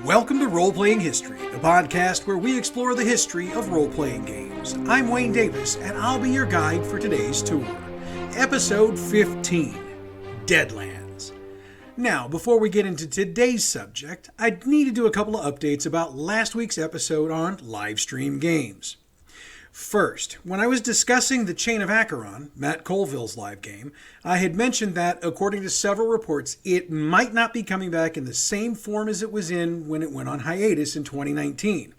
Welcome to Roleplaying History, the podcast where we explore the history of role-playing games. I'm Wayne Davis, and I'll be your guide for today's tour. Episode 15, Deadlands. Now, before we get into today's subject, I need to do a couple of updates about last week's episode on live stream games. First, when I was discussing the Chain of Acheron, Matt Colville's live game, I had mentioned that, according to several reports, it might not be coming back in the same form as it was in when it went on hiatus in 2019.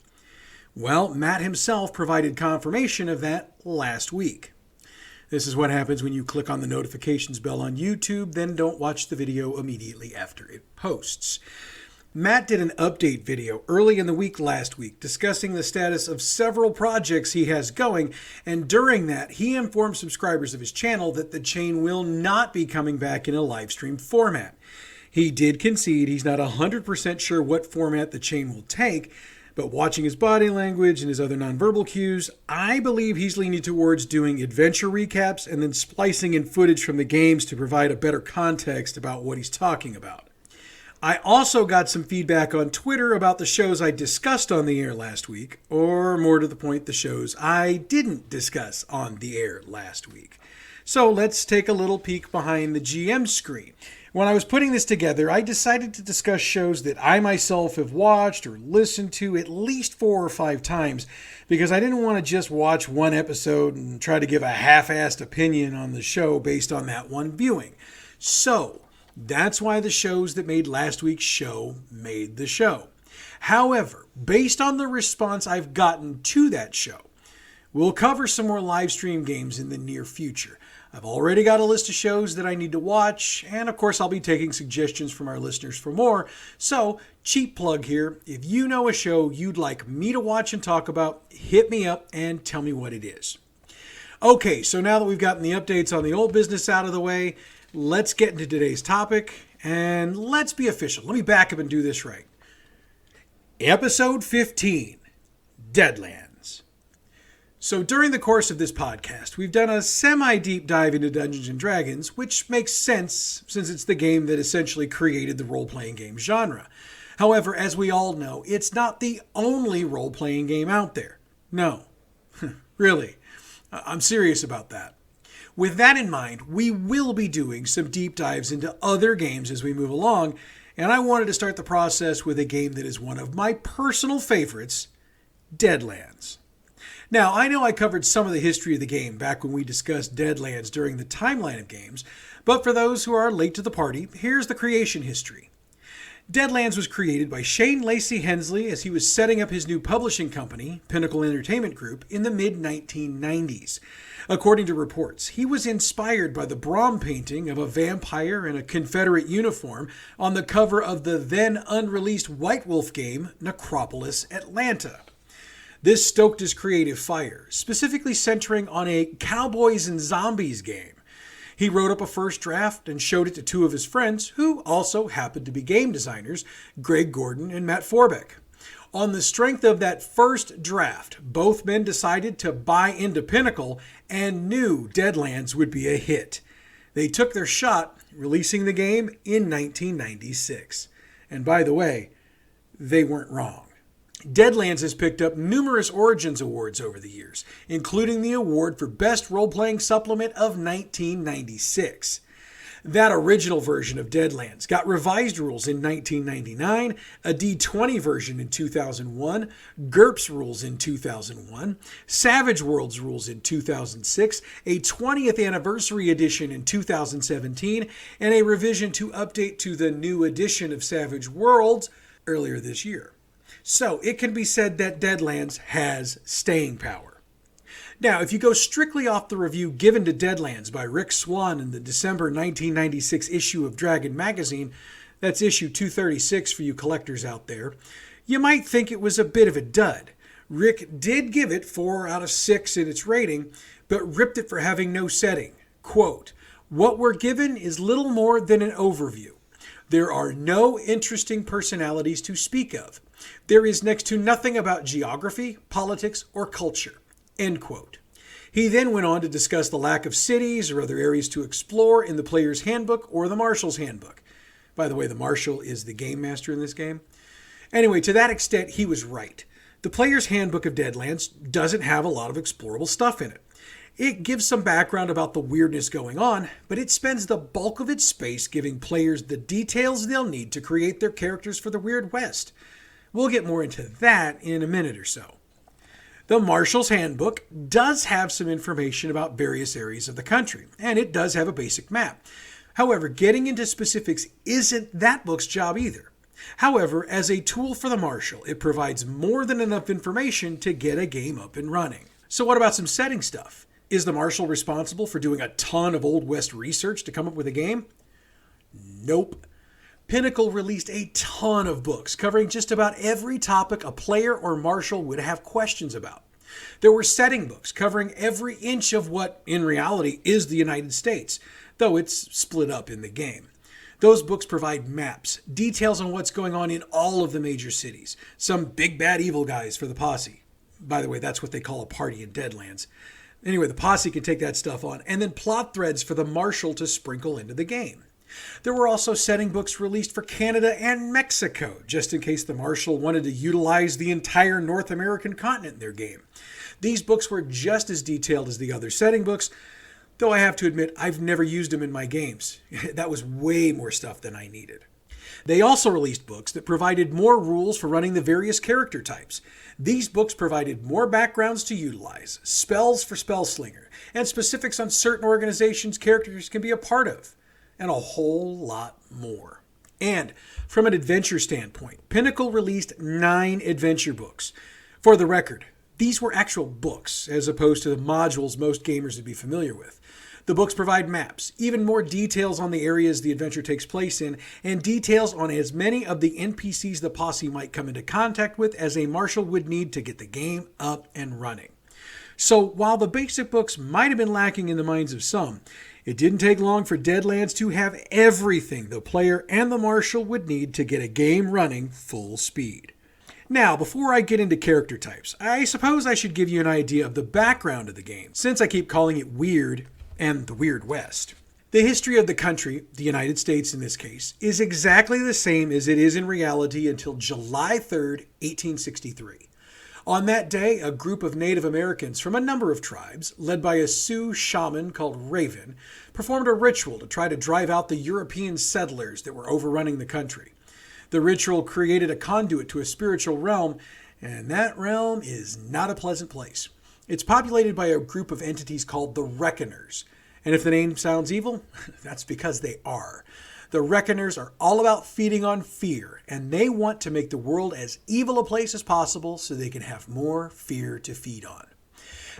Well, Matt himself provided confirmation of that last week. This is what happens when you click on the notifications bell on YouTube, then don't watch the video immediately after it posts. Matt did an update video early in the week last week discussing the status of several projects he has going, and during that he informed subscribers of his channel that the chain will not be coming back in a live stream format. He did concede he's not 100% sure what format the chain will take, but watching his body language and his other nonverbal cues, I believe he's leaning towards doing adventure recaps and then splicing in footage from the games to provide a better context about what he's talking about. I also got some feedback on Twitter about the shows I discussed on the air last week, or more to the point, the shows I didn't discuss on the air last week. So let's take a little peek behind the GM screen. When I was putting this together, I decided to discuss shows that I myself have watched or listened to at least 4 or 5 times, because I didn't want to just watch one episode and try to give a half-assed opinion on the show based on that one viewing. So that's why the shows that made last week's show made the show. However, based on the response I've gotten to that show, we'll cover some more live stream games in the near future. I've already got a list of shows that I need to watch, and of course I'll be taking suggestions from our listeners for more. So, cheap plug here, if you know a show you'd like me to watch and talk about, hit me up and tell me what it is. Okay, so now that we've gotten the updates on the old business out of the way, let's get into today's topic, and let's be official. Let me back up and do this right. Episode 15, Deadlands. So during the course of this podcast, we've done a semi-deep dive into Dungeons & Dragons, which makes sense since it's the game that essentially created the role-playing game genre. However, as we all know, it's not the only role-playing game out there. No. Really. I'm serious about that. With that in mind, we will be doing some deep dives into other games as we move along, and I wanted to start the process with a game that is one of my personal favorites, Deadlands. Now, I know I covered some of the history of the game back when we discussed Deadlands during the timeline of games, but for those who are late to the party, here's the creation history. Deadlands was created by Shane Lacey Hensley as he was setting up his new publishing company, Pinnacle Entertainment Group, in the mid-1990s. According to reports, he was inspired by the Brahm painting of a vampire in a Confederate uniform on the cover of the then unreleased White Wolf game, Necropolis Atlanta. This stoked his creative fire, specifically centering on a Cowboys and Zombies game. He wrote up a first draft and showed it to 2 of his friends, who also happened to be game designers, Greg Gordon and Matt Forbeck. On the strength of that first draft, both men decided to buy into Pinnacle and knew Deadlands would be a hit. They took their shot, releasing the game in 1996. And by the way, they weren't wrong. Deadlands has picked up numerous Origins awards over the years, including the award for Best Role-Playing Supplement of 1996. That original version of Deadlands got revised rules in 1999, a D20 version in 2001, GURPS rules in 2001, Savage Worlds rules in 2006, a 20th anniversary edition in 2017, and a revision to update to the new edition of Savage Worlds earlier this year. So it can be said that Deadlands has staying power. Now, if you go strictly off the review given to Deadlands by Rick Swan in the December 1996 issue of Dragon Magazine, that's issue 236 for you collectors out there, you might think it was a bit of a dud. Rick did give it 4 out of 6 in its rating, but ripped it for having no setting. Quote, "What we're given is little more than an overview. There are no interesting personalities to speak of. There is next to nothing about geography, politics, or culture." End quote. He then went on to discuss the lack of cities or other areas to explore in the player's handbook or the marshal's handbook. By the way, the marshal is the game master in this game. Anyway, to that extent, he was right. The Player's Handbook of Deadlands doesn't have a lot of explorable stuff in it. It gives some background about the weirdness going on, but it spends the bulk of its space giving players the details they'll need to create their characters for the Weird West. We'll get more into that in a minute or so. The Marshal's Handbook does have some information about various areas of the country, and it does have a basic map. However, getting into specifics isn't that book's job either. However, as a tool for the Marshal, it provides more than enough information to get a game up and running. So what about some setting stuff? Is the Marshal responsible for doing a ton of Old West research to come up with a game? Nope. Pinnacle released a ton of books covering just about every topic a player or Marshal would have questions about. There were setting books covering every inch of what, in reality, is the United States, though it's split up in the game. Those books provide maps, details on what's going on in all of the major cities, some big bad evil guys for the posse. By the way, that's what they call a party in Deadlands. Anyway, the posse can take that stuff on, and then plot threads for the Marshal to sprinkle into the game. There were also setting books released for Canada and Mexico, just in case the Marshal wanted to utilize the entire North American continent in their game. These books were just as detailed as the other setting books, though I have to admit I've never used them in my games. That was way more stuff than I needed. They also released books that provided more rules for running the various character types. These books provided more backgrounds to utilize, spells for Spellslinger, and specifics on certain organizations characters can be a part of, and a whole lot more. And from an adventure standpoint, Pinnacle released 9 adventure books. For the record, these were actual books, as opposed to the modules most gamers would be familiar with. The books provide maps, even more details on the areas the adventure takes place in, and details on as many of the NPCs the posse might come into contact with as a Marshal would need to get the game up and running. So while the basic books might have been lacking in the minds of some, it didn't take long for Deadlands to have everything the player and the Marshal would need to get a game running full speed. Now, before I get into character types, I suppose I should give you an idea of the background of the game, since I keep calling it weird and the Weird West. The history of the country, the United States in this case, is exactly the same as it is in reality until July 3rd, 1863. On that day, a group of Native Americans from a number of tribes, led by a Sioux shaman called Raven, performed a ritual to try to drive out the European settlers that were overrunning the country. The ritual created a conduit to a spiritual realm, and that realm is not a pleasant place. It's populated by a group of entities called the Reckoners. And if the name sounds evil, that's because they are. The Reckoners are all about feeding on fear, and they want to make the world as evil a place as possible so they can have more fear to feed on.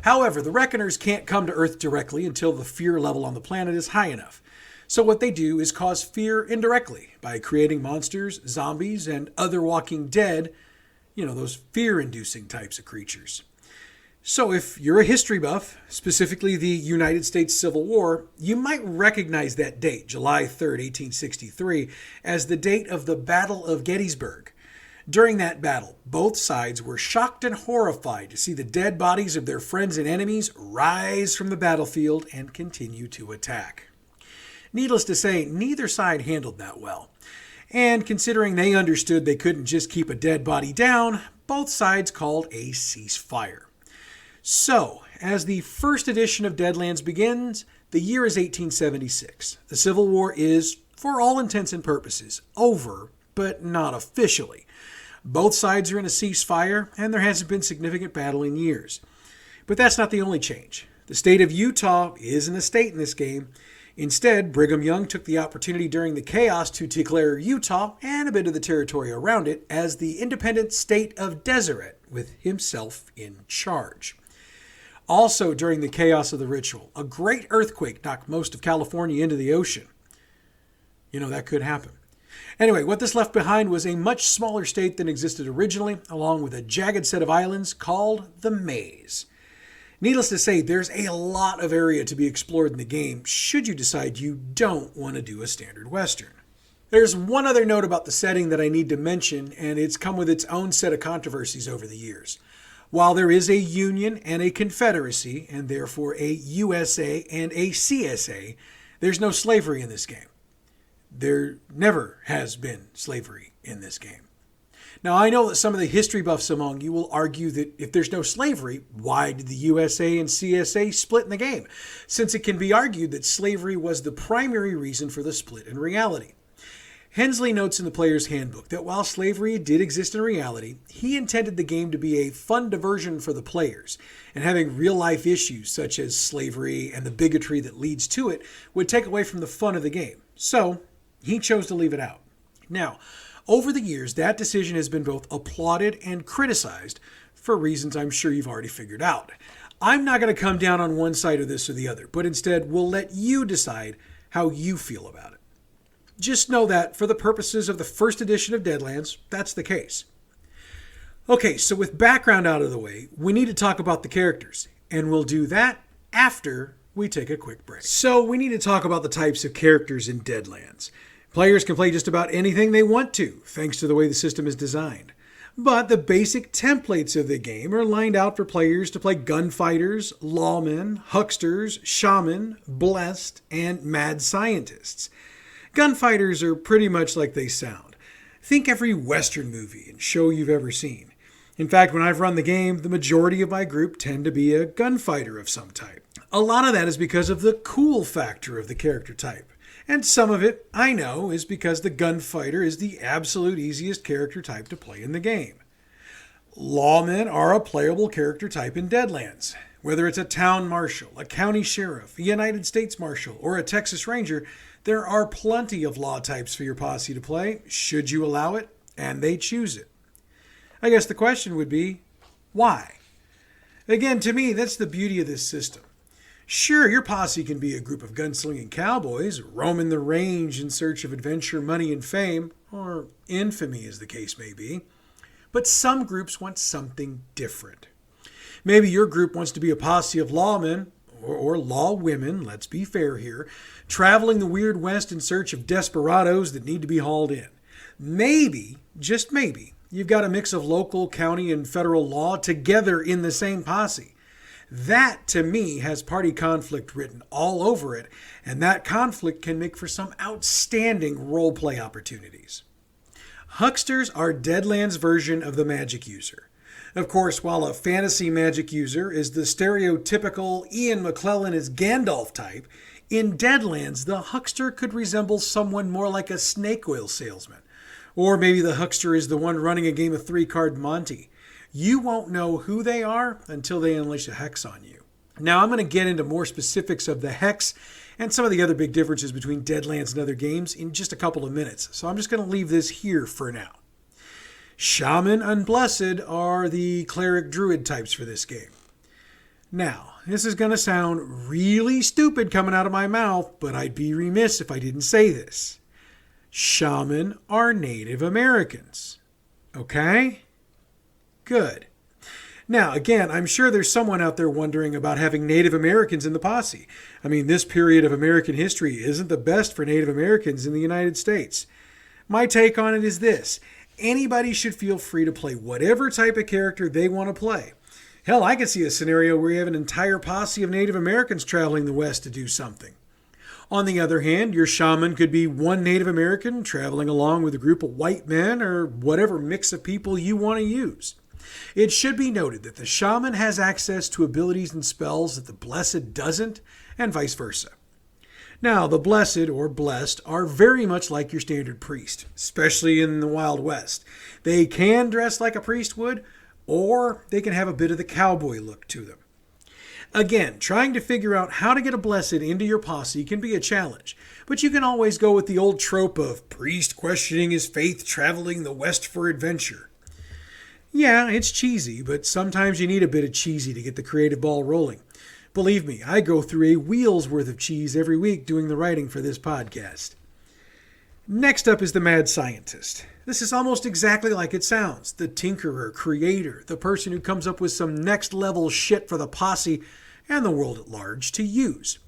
However, the Reckoners can't come to Earth directly until the fear level on the planet is high enough. So what they do is cause fear indirectly by creating monsters, zombies, and other walking dead, those fear-inducing types of creatures. So if you're a history buff, specifically the United States Civil War, you might recognize that date, July 3rd, 1863, as the date of the Battle of Gettysburg. During that battle, both sides were shocked and horrified to see the dead bodies of their friends and enemies rise from the battlefield and continue to attack. Needless to say, neither side handled that well. And considering they understood they couldn't just keep a dead body down, both sides called a ceasefire. So, as the first edition of Deadlands begins, the year is 1876. The Civil War is, for all intents and purposes, over, but not officially. Both sides are in a ceasefire, and there hasn't been significant battle in years. But that's not the only change. The state of Utah isn't a state in this game. Instead, Brigham Young took the opportunity during the chaos to declare Utah, and a bit of the territory around it, as the independent state of Deseret, with himself in charge. Also, during the chaos of the ritual, a great earthquake knocked most of California into the ocean. That could happen. Anyway, what this left behind was a much smaller state than existed originally, along with a jagged set of islands called the Maze. Needless to say, there's a lot of area to be explored in the game, should you decide you don't want to do a standard Western. There's one other note about the setting that I need to mention, and it's come with its own set of controversies over the years. While there is a Union and a Confederacy, and therefore a USA and a CSA, there's no slavery in this game. There never has been slavery in this game. Now, I know that some of the history buffs among you will argue that if there's no slavery, why did the USA and CSA split in the game? Since it can be argued that slavery was the primary reason for the split in reality. Hensley notes in the player's handbook that while slavery did exist in reality, he intended the game to be a fun diversion for the players, and having real-life issues such as slavery and the bigotry that leads to it would take away from the fun of the game. So, he chose to leave it out. Now, over the years, that decision has been both applauded and criticized for reasons I'm sure you've already figured out. I'm not going to come down on one side of this or the other, but instead we'll let you decide how you feel about it. Just know that, for the purposes of the first edition of Deadlands, that's the case. Okay, so with background out of the way, we need to talk about the characters, and we'll do that after we take a quick break. So we need to talk about the types of characters in Deadlands. Players can play just about anything they want to, thanks to the way the system is designed. But the basic templates of the game are lined out for players to play gunfighters, lawmen, hucksters, shaman, blessed, and mad scientists. Gunfighters are pretty much like they sound. Think every Western movie and show you've ever seen. In fact, when I've run the game, the majority of my group tend to be a gunfighter of some type. A lot of that is because of the cool factor of the character type. And some of it, I know, is because the gunfighter is the absolute easiest character type to play in the game. Lawmen are a playable character type in Deadlands. Whether it's a town marshal, a county sheriff, a United States marshal, or a Texas Ranger, there are plenty of law types for your posse to play, should you allow it, and they choose it. I guess the question would be, why? Again, to me, that's the beauty of this system. Sure, your posse can be a group of gunslinging cowboys, roaming the range in search of adventure, money, and fame, or infamy as the case may be. But some groups want something different. Maybe your group wants to be a posse of lawmen, or law women, let's be fair here, traveling the weird West in search of desperados that need to be hauled in. Maybe, just maybe, you've got a mix of local, county, and federal law together in the same posse. That, to me, has party conflict written all over it, and that conflict can make for some outstanding roleplay opportunities. Hucksters are Deadlands' version of the magic user. Of course, while a fantasy magic user is the stereotypical Ian McClellan as Gandalf type, in Deadlands, the huckster could resemble someone more like a snake oil salesman. Or maybe the huckster is the one running a game of 3-card Monty. You won't know who they are until they unleash a hex on you. Now, I'm going to get into more specifics of the hex and some of the other big differences between Deadlands and other games in just a couple of minutes. So I'm just going to leave this here for now. Shaman and Blessed are the cleric druid types for this game. Now, this is going to sound really stupid coming out of my mouth, but I'd be remiss if I didn't say this. Shaman are Native Americans. Okay? Good. Now, again, I'm sure there's someone out there wondering about having Native Americans in the posse. I mean, this period of American history isn't the best for Native Americans in the United States. My take on it is this. Anybody should feel free to play whatever type of character they want to play. Hell, I could see a scenario where you have an entire posse of Native Americans traveling the West to do something. On the other hand, your shaman could be one Native American traveling along with a group of white men or whatever mix of people you want to use. It should be noted that the shaman has access to abilities and spells that the blessed doesn't, and vice versa. Now, the blessed or blessed are very much like your standard priest, especially in the Wild West. They can dress like a priest would, or they can have a bit of the cowboy look to them. Again, trying to figure out how to get a blessed into your posse can be a challenge, but you can always go with the old trope of priest questioning his faith traveling the West for adventure. Yeah, it's cheesy, but sometimes you need a bit of cheesy to get the creative ball rolling. Believe me, I go through a wheel's worth of cheese every week doing the writing for this podcast. Next up is the mad scientist. This is almost exactly like it sounds. The tinkerer, creator, the person who comes up with some next level shit for the posse and the world at large to use.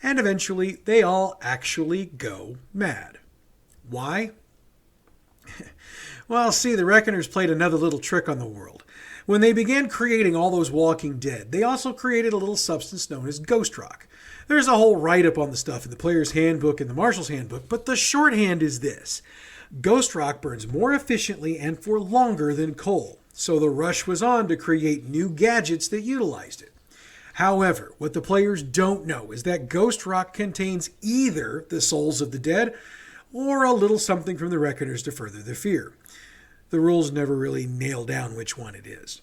And eventually, they all actually go mad. Why? Well, see, the Reckoners played another little trick on the world. When they began creating all those Walking Dead, they also created a little substance known as ghost rock. There's a whole write-up on the stuff in the player's handbook and the marshal's handbook, but the shorthand is this. Ghost rock burns more efficiently and for longer than coal, so the rush was on to create new gadgets that utilized it. However, what the players don't know is that ghost rock contains either the souls of the dead or a little something from the reckoners to further the fear. The rules never really nail down which one it is.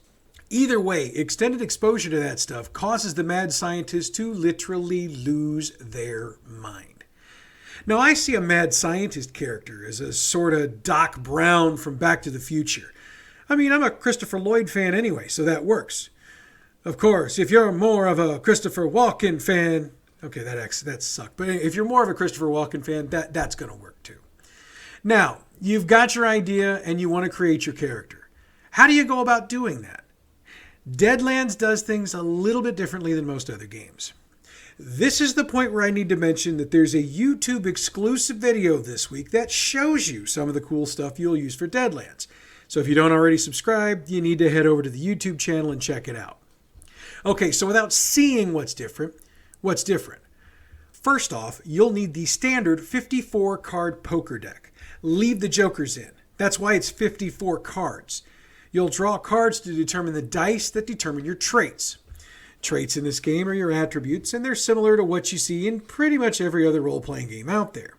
Either way, extended exposure to that stuff causes the mad scientists to literally lose their mind. Now, I see a mad scientist character as a sort of Doc Brown from Back to the Future. I mean, I'm a Christopher Lloyd fan anyway, so that works. Of course, if you're more of a Christopher Walken fan, okay, that sucked. But if you're more of a Christopher Walken fan, that's going to work too. Now, you've got your idea and you want to create your character. How do you go about doing that? Deadlands does things a little bit differently than most other games. This is the point where I need to mention that there's a YouTube exclusive video this week that shows you some of the cool stuff you'll use for Deadlands. So if you don't already subscribe, you need to head over to the YouTube channel and check it out. Okay, so without seeing what's different? First off, you'll need the standard 54 card poker deck. Leave the jokers in. That's why it's 54 cards. You'll draw cards to determine the dice that determine your traits. Traits in this game are your attributes, and they're similar to what you see in pretty much every other role-playing game out there.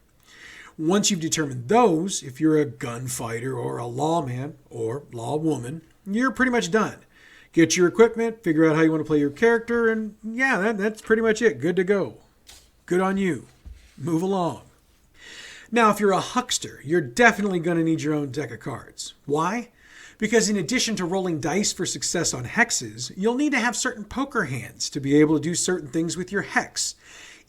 Once you've determined those, if you're a gunfighter or a lawman or lawwoman, you're pretty much done. Get your equipment, figure out how you want to play your character, and yeah, that's pretty much it. Good to go. Good on you. Move along. Now, if you're a huckster, you're definitely going to need your own deck of cards. Why? Because in addition to rolling dice for success on hexes, you'll need to have certain poker hands to be able to do certain things with your hex.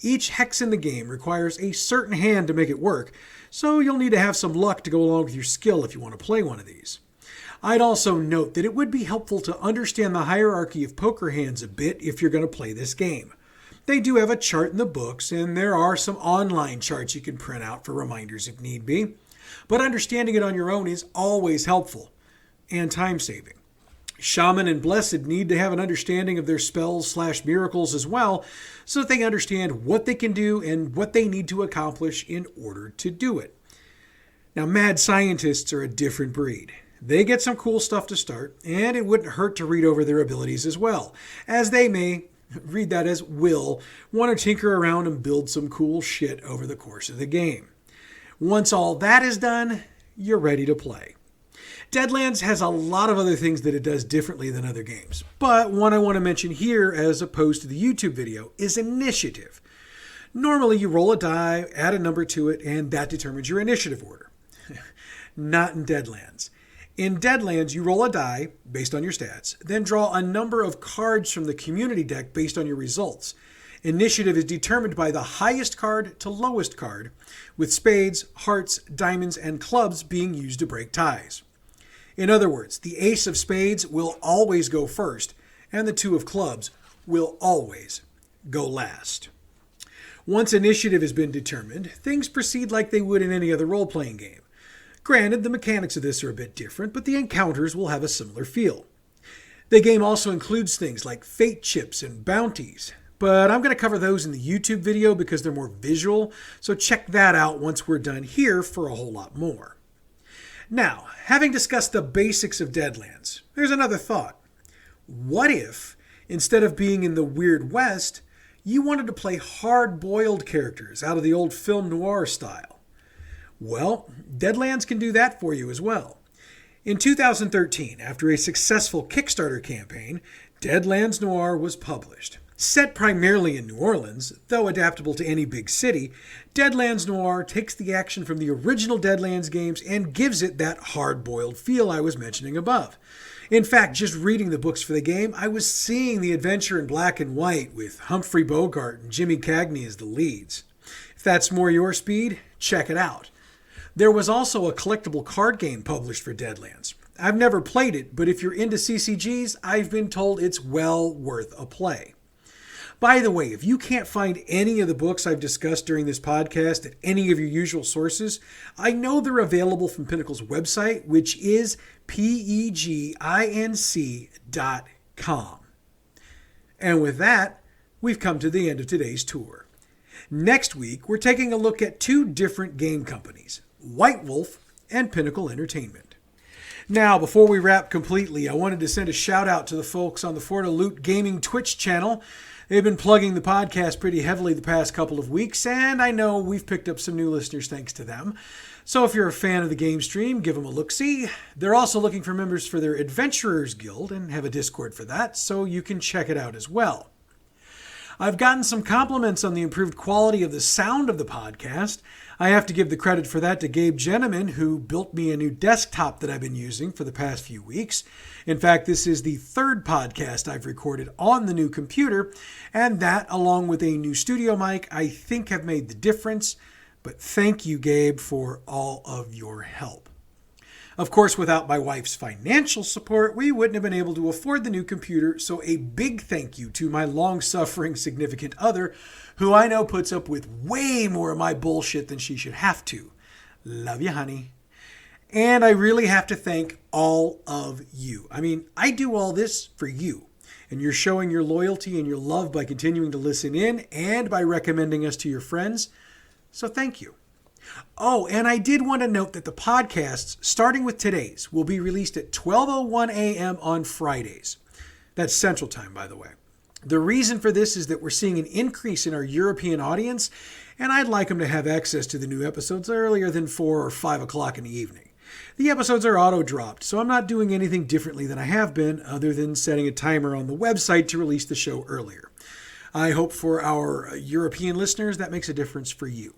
Each hex in the game requires a certain hand to make it work, so you'll need to have some luck to go along with your skill if you want to play one of these. I'd also note that it would be helpful to understand the hierarchy of poker hands a bit if you're going to play this game. They do have a chart in the books, and there are some online charts you can print out for reminders if need be. But understanding it on your own is always helpful and time-saving. Shaman and Blessed need to have an understanding of their spells/miracles as well, so that they understand what they can do and what they need to accomplish in order to do it. Now, mad scientists are a different breed. They get some cool stuff to start, and it wouldn't hurt to read over their abilities as well, as they may, read that as will, want to tinker around and build some cool shit over the course of the game. Once all that is done, you're ready to play. Deadlands has a lot of other things that it does differently than other games, but one I want to mention here as opposed to the YouTube video is initiative. Normally you roll a die, add a number to it, and that determines your initiative order. Not in Deadlands. In Deadlands, you roll a die based on your stats, then draw a number of cards from the community deck based on your results. Initiative is determined by the highest card to lowest card, with spades, hearts, diamonds, and clubs being used to break ties. In other words, the ace of spades will always go first, and the two of clubs will always go last. Once initiative has been determined, things proceed like they would in any other role-playing game. Granted, the mechanics of this are a bit different, but the encounters will have a similar feel. The game also includes things like fate chips and bounties, but I'm going to cover those in the YouTube video because they're more visual, so check that out once we're done here for a whole lot more. Now, having discussed the basics of Deadlands, there's another thought. What if, instead of being in the Weird West, you wanted to play hard-boiled characters out of the old film noir style? Well, Deadlands can do that for you as well. In 2013, after a successful Kickstarter campaign, Deadlands Noir was published. Set primarily in New Orleans, though adaptable to any big city, Deadlands Noir takes the action from the original Deadlands games and gives it that hard-boiled feel I was mentioning above. In fact, just reading the books for the game, I was seeing the adventure in black and white with Humphrey Bogart and Jimmy Cagney as the leads. If that's more your speed, check it out. There was also a collectible card game published for Deadlands. I've never played it, but if you're into CCGs, I've been told it's well worth a play. By the way, if you can't find any of the books I've discussed during this podcast at any of your usual sources, I know they're available from Pinnacle's website, which is peginc.com. And with that, we've come to the end of today's tour. Next week, we're taking a look at two different game companies, White Wolf and Pinnacle Entertainment. Now, before we wrap completely, I wanted to send a shout out to the folks on the Florida Loot Gaming Twitch channel. They've been plugging the podcast pretty heavily the past couple of weeks, and I know we've picked up some new listeners thanks to them. So if you're a fan of the game stream, give them a look-see. They're also looking for members for their Adventurers Guild and have a Discord for that, so you can check it out as well. I've gotten some compliments on the improved quality of the sound of the podcast. I have to give the credit for that to Gabe Gentleman, who built me a new desktop that I've been using for the past few weeks. In fact, this is the third podcast I've recorded on the new computer, and that, along with a new studio mic, I think have made the difference. But thank you, Gabe, for all of your help. Of course, without my wife's financial support, we wouldn't have been able to afford the new computer, so a big thank you to my long-suffering significant other, who I know puts up with way more of my bullshit than she should have to. Love you, honey. And I really have to thank all of you. I mean, I do all this for you, and you're showing your loyalty and your love by continuing to listen in and by recommending us to your friends, so thank you. Oh, and I did want to note that the podcasts, starting with today's, will be released at 12:01 a.m. on Fridays. That's Central Time, by the way. The reason for this is that we're seeing an increase in our European audience, and I'd like them to have access to the new episodes earlier than 4 or 5 o'clock in the evening. The episodes are auto-dropped, so I'm not doing anything differently than I have been, other than setting a timer on the website to release the show earlier. I hope for our European listeners that makes a difference for you.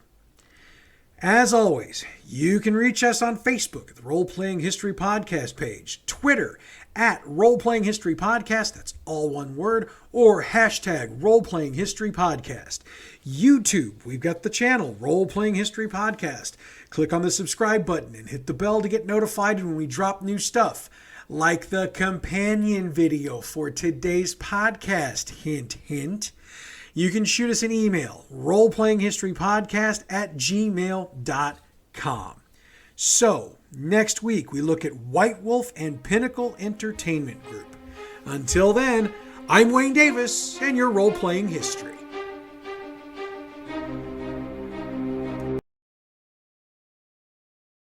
As always, you can reach us on Facebook at the Roleplaying History Podcast page, Twitter at Roleplaying History Podcast, that's all one word, or hashtag Roleplaying History Podcast. YouTube, we've got the channel, Roleplaying History Podcast. Click on the subscribe button and hit the bell to get notified when we drop new stuff, like the companion video for today's podcast, hint, hint. You can shoot us an email, roleplayinghistorypodcast@gmail.com. So, next week we look at White Wolf and Pinnacle Entertainment Group. Until then, I'm Wayne Davis, and you're Role-Playing History.